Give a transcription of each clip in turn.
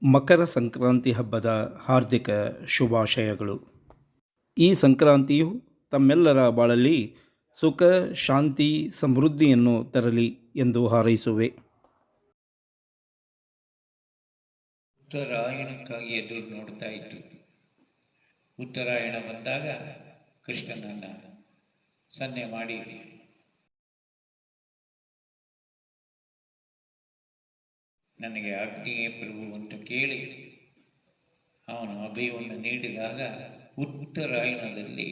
ಮಕರ ಸಂಕ್ರಾಂತಿ ಹಬ್ಬದ ಹಾರ್ದಿಕ ಶುಭಾಶಯಗಳು. ಈ ಸಂಕ್ರಾಂತಿಯು ತಮ್ಮೆಲ್ಲರ ಬಾಳಲ್ಲಿ ಸುಖ, ಶಾಂತಿ, ಸಮೃದ್ಧಿಯನ್ನು ತರಲಿ ಎಂದು ಹಾರೈಸುವೆ. ಉತ್ತರಾಯಣಕ್ಕಾಗಿ ಎದುರು ನೋಡ್ತಾ ಇತ್ತು. ಉತ್ತರಾಯಣ ಬಂದಾಗ ಕೃಷ್ಣನನ್ನು ಸನ್ನೆ ಮಾಡಿ ನನಗೆ ಅಗ್ನಿಯೇ ಪ್ರಭು ಅಂತ ಕೇಳಿ ಅವನು ಅಭಯವನ್ನು ನೀಡಿದಾಗ ಉತ್ತರಾಯಣದಲ್ಲಿ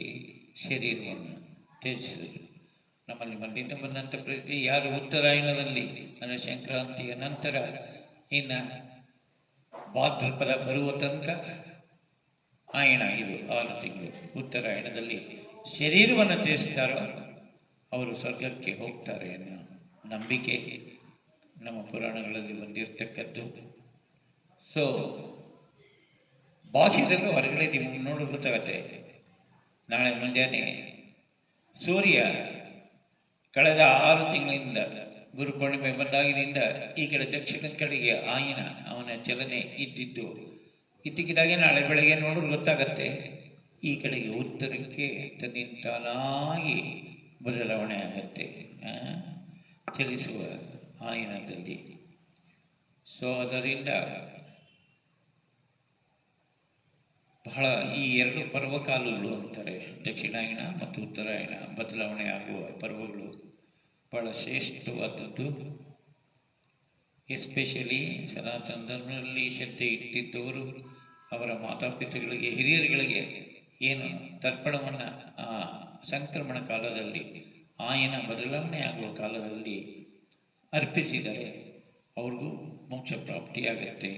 ಶರೀರವನ್ನು ತ್ಯಜಿಸಿದರು. ನಮ್ಮಲ್ಲಿ ಮಲ್ಲಿಂದ ಬಂದಂಥ ಪ್ರತಿ ಯಾರು ಉತ್ತರಾಯಣದಲ್ಲಿ ಅಂದರೆ ಸಂಕ್ರಾಂತಿಯ ನಂತರ ಇನ್ನು ಭಾದ್ರಪದ ಬರುವ ತನಕ ಆಯಣ ಇದು 6 ತಿಂಗಳು ಉತ್ತರಾಯಣದಲ್ಲಿ ಶರೀರವನ್ನು ತ್ಯಜಿಸ್ತಾರೋ ಅವರು ಸ್ವರ್ಗಕ್ಕೆ ಹೋಗ್ತಾರೆ ಅನ್ನೋ ನಂಬಿಕೆ ನಮ್ಮ ಪುರಾಣಗಳಲ್ಲಿ ಬಂದಿರತಕ್ಕದ್ದು. ಸೊ ಬಾಹ್ಯದಲ್ಲೂ ಹೊರಗಡೆ ನಿಮಗೆ ನೋಡಲು ಗೊತ್ತಾಗತ್ತೆ. ನಾಳೆ ಮುಂಜಾನೆ ಸೂರ್ಯ ಕಳೆದ 6 ತಿಂಗಳಿಂದ ಗುರುಪೂರ್ಣಿಮೆ ಬಂದಾಗಿನಿಂದ ಈ ಕಡೆ ದಕ್ಷಿಣದ ಕಡೆಗೆ ಆಯಿನ ಅವನ ಚಲನೆ ಇದ್ದಕ್ಕಿದ್ದಾಗೆ ನಾಳೆ ಬೆಳಗ್ಗೆ ನೋಡಲು ಗೊತ್ತಾಗತ್ತೆ. ಈ ಕಡೆಗೆ ಉತ್ತರಕ್ಕೆ ತನ್ನಿಂತಾನಾಗಿ ಬದಲಾವಣೆ ಆಗತ್ತೆ ಚಲಿಸುವ ಆಯನದಲ್ಲಿ. ಸೊ ಅದರಿಂದ ಬಹಳ ಈ 2 ಪರ್ವಕಾಲಗಳು ಅಂತಾರೆ, ದಕ್ಷಿಣಾಯಣ ಮತ್ತು ಉತ್ತರಾಯಣ ಬದಲಾವಣೆ ಆಗುವ ಪರ್ವಗಳು ಬಹಳ ಶ್ರೇಷ್ಠವಾದದ್ದು. ಎಸ್ಪೆಷಲಿ ಸನಾತನ ಧರ್ಮದಲ್ಲಿ ಶ್ರದ್ಧೆ ಇಟ್ಟಿದ್ದವರು ಅವರ ಮಾತಾಪಿತೃಗಳಿಗೆ ಹಿರಿಯರುಗಳಿಗೆ ಏನು ತರ್ಪಣವನ್ನು ಆ ಸಂಕ್ರಮಣ ಕಾಲದಲ್ಲಿ ಆಯನ ಬದಲಾವಣೆ ಆಗುವ ಕಾಲದಲ್ಲಿ ಅರ್ಪಿಸಿದರೆ ಅವ್ರಿಗೂ ಮೋಕ್ಷ ಪ್ರಾಪ್ತಿಯಾಗತ್ತೆ.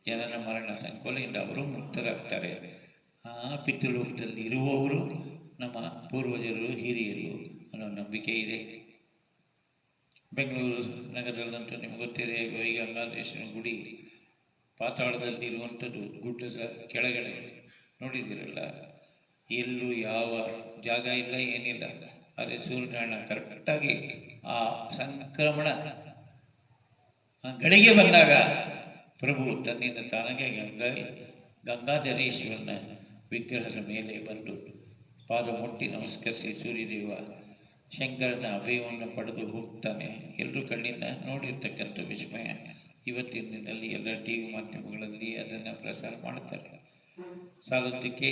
ಜನನ ಮರಣ ಸಂಕೋಲೆಯಿಂದ ಅವರು ಮುಕ್ತರಾಗ್ತಾರೆ. ಆ ಪಿತೃಲೋಕದಲ್ಲಿ ಇರುವವರು ನಮ್ಮ ಪೂರ್ವಜರು ಹಿರಿಯರು ಅನ್ನೋ ನಂಬಿಕೆ ಇದೆ. ಬೆಂಗಳೂರು ನಗರದಲ್ಲಂತೂ ನಿಮ್ಗೆ ಗೊತ್ತಿದೆ, ಗಂಗಾಧರೇಶ್ವರ ಗುಡಿ ಪಾತಾಳದಲ್ಲಿರುವಂಥದ್ದು, ಗುಡ್ಡದ ಕೆಳಗಡೆ ನೋಡಿದ್ದೀರಲ್ಲ, ಎಲ್ಲೂ ಯಾವ ಜಾಗ ಇಲ್ಲ, ಏನಿಲ್ಲ. ಆದರೆ ಸೂರ್ಯನಾರಾಯಣ ಕರೆಕ್ಟಾಗಿ ಆ ಸಂಕ್ರಮಣ ಗಳಿಗೆ ಬಂದಾಗ ಪ್ರಭು ತನ್ನಿಂದ ತಾನಾಗೆ ಗಂಗಾಧರೇಶ್ವರನ ವಿಗ್ರಹದ ಮೇಲೆ ಬಂದು ಪಾದ ಮುಟ್ಟಿ ನಮಸ್ಕರಿಸಿ ಸೂರ್ಯದೇವ ಶಂಕರನ ಅಭಯವನ್ನು ಪಡೆದು ಹೋಗ್ತಾನೆ. ಎಲ್ಲರೂ ಕಣ್ಣಿಂದ ನೋಡಿರ್ತಕ್ಕಂಥ ವಿಸ್ಮಯ. ಇವತ್ತಿನ ದಿನದಲ್ಲಿ ಎಲ್ಲ TV ಮಾಧ್ಯಮಗಳಲ್ಲಿ ಅದನ್ನು ಪ್ರಸಾರ ಮಾಡ್ತಾರೆ. ಸಾಲದ್ದಕ್ಕೆ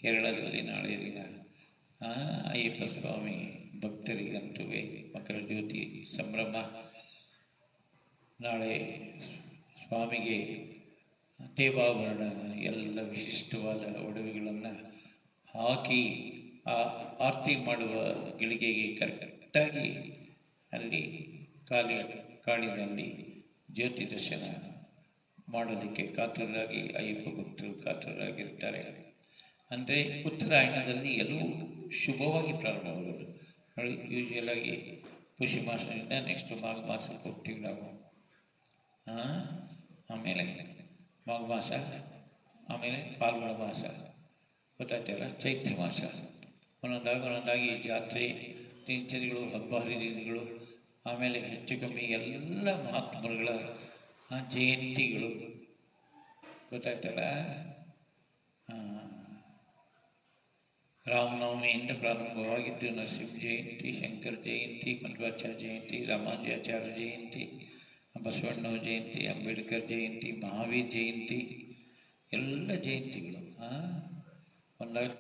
ಕೇರಳದಲ್ಲಿ ನಾಳೆ ದಿನ ಅಯ್ಯಪ್ಪ ಸ್ವಾಮಿ ಭಕ್ತರಿಗಂತೂ ಮಕರ ಜ್ಯೋತಿ ಸಂಭ್ರಮ. ನಾಳೆ ಸ್ವಾಮಿಗೆ ದೇವಾಭರಣ ಎಲ್ಲ ವಿಶಿಷ್ಟವಾದ ಒಡವೆಗಳನ್ನು ಹಾಕಿ ಆ ಆರತಿ ಮಾಡುವ ಗಳಿಗೆಗೆ ಕರೆಕ್ಟಾಗಿ ಅಲ್ಲಿ ಕಾಡಿನಲ್ಲಿ ಜ್ಯೋತಿ ದರ್ಶನ ಮಾಡೋದಕ್ಕೆ ಕಾತುರರಾಗಿ ಅಯ್ಯಪ್ಪ ಭಕ್ತರು ಕಾತುರರಾಗಿರ್ತಾರೆ. ಅಂದರೆ ಉತ್ತರಾಯಣದಲ್ಲಿ ಎಲ್ಲವೂ ಶುಭವಾಗಿ ಪ್ರಾರಂಭವಾಗೋದು. ನೋಡಿ, ಯೂಶುವಲಾಗಿ ಪುಷ್ಯ ಮಾಸದಿಂದ ನೆಕ್ಸ್ಟ್ ಮಾಘ ಮಾಸಕ್ಕೆ ಹೋಗ್ತೀವಿ ನಾವು. ಆಮೇಲೆ ಮಾಘ ಮಾಸ, ಆಮೇಲೆ ಫಾಲ್ಗುಣ ಮಾಸ, ಗೊತ್ತಾಯ್ತಲ್ಲ, ಚೈತ್ರ ಮಾಸ. ಒಂದೊಂದಾಗಿ ಜಾತ್ರೆ ದಿನಚರಿಗಳು, ಹಬ್ಬ ಹರಿದಿನಗಳು, ಆಮೇಲೆ ಹೆಚ್ಚು ಕಮ್ಮಿ ಎಲ್ಲ ಮಹಾತ್ಮರುಗಳ ಜಯಂತಿಗಳು, ಗೊತ್ತಾಯ್ತಲ್ಲ. ರಾಮನವಮಿಯಿಂದ ಪ್ರಾರಂಭವಾಗಿದ್ದು ನರಸಿಂಹ ಜಯಂತಿ, ಶಂಕರ ಜಯಂತಿ, ಮಧ್ವಾಚಾರ್ಯ ಜಯಂತಿ, ರಾಮಾನುಜಾಚಾರ್ಯ ಜಯಂತಿ, ಬಸವಣ್ಣನ ಜಯಂತಿ, ಅಂಬೇಡ್ಕರ್ ಜಯಂತಿ, ಮಹಾವೀರ್ ಜಯಂತಿ, ಎಲ್ಲ ಜಯಂತಿಗಳು ಒಂದಾಗಿ